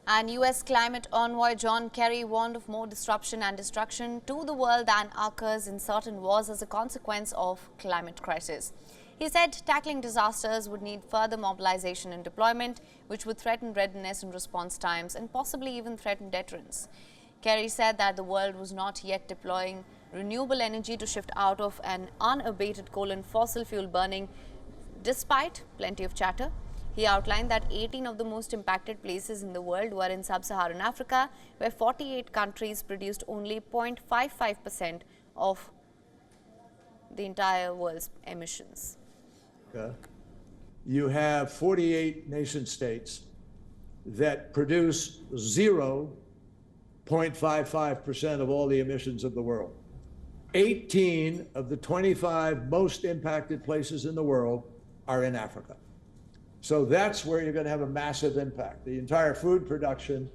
And US climate envoy John Kerry warned of more disruption and destruction to the world than occurs in certain wars as a consequence of climate crisis. He said tackling disasters would need further mobilization and deployment, which would threaten readiness and response times and possibly even threaten deterrence. Kerry said that the world was not yet deploying renewable energy to shift out of an unabated coal and fossil fuel burning, despite plenty of chatter. He outlined that 18 of the most impacted places in the world were in sub-Saharan Africa, where 48 countries produced only 0.55% of the entire world's emissions. You have 48 nation states that produce 0.55% of all the emissions of the world. 18 of the 25 most impacted places in the world are in Africa. So that's where you're going to have a massive impact. The entire food production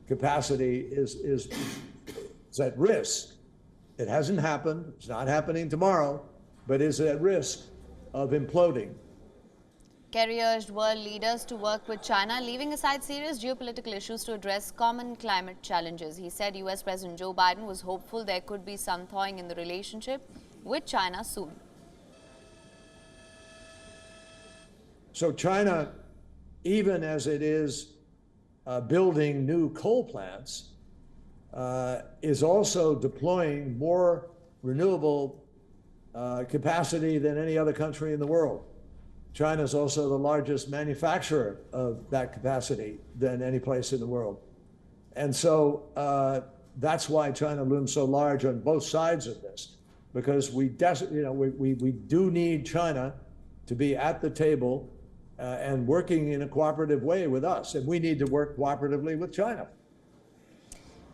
capacity is at risk. It hasn't happened. It's not happening tomorrow, but is at risk of imploding. Kerry urged world leaders to work with China, leaving aside serious geopolitical issues to address common climate challenges. He said US President Joe Biden was hopeful there could be some thawing in the relationship with China soon. So China, even as it is building new coal plants, is also deploying more renewable capacity than any other country in the world. China is also the largest manufacturer of that capacity than any place in the world. And so that's why China looms so large on both sides of this, because we do need China to be at the table and working in a cooperative way with us. And we need to work cooperatively with China.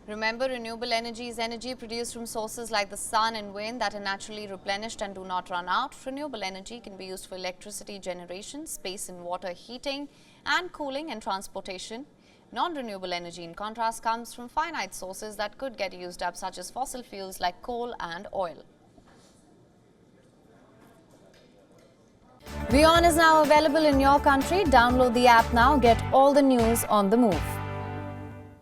Remember, renewable energy is energy produced from sources like the sun and wind that are naturally replenished and do not run out. Renewable energy can be used for electricity generation, space and water heating, and cooling and transportation. Non-renewable energy, in contrast, comes from finite sources that could get used up, such as fossil fuels like coal and oil. WION is now available in your country. Download the app now. Get all the news on the move.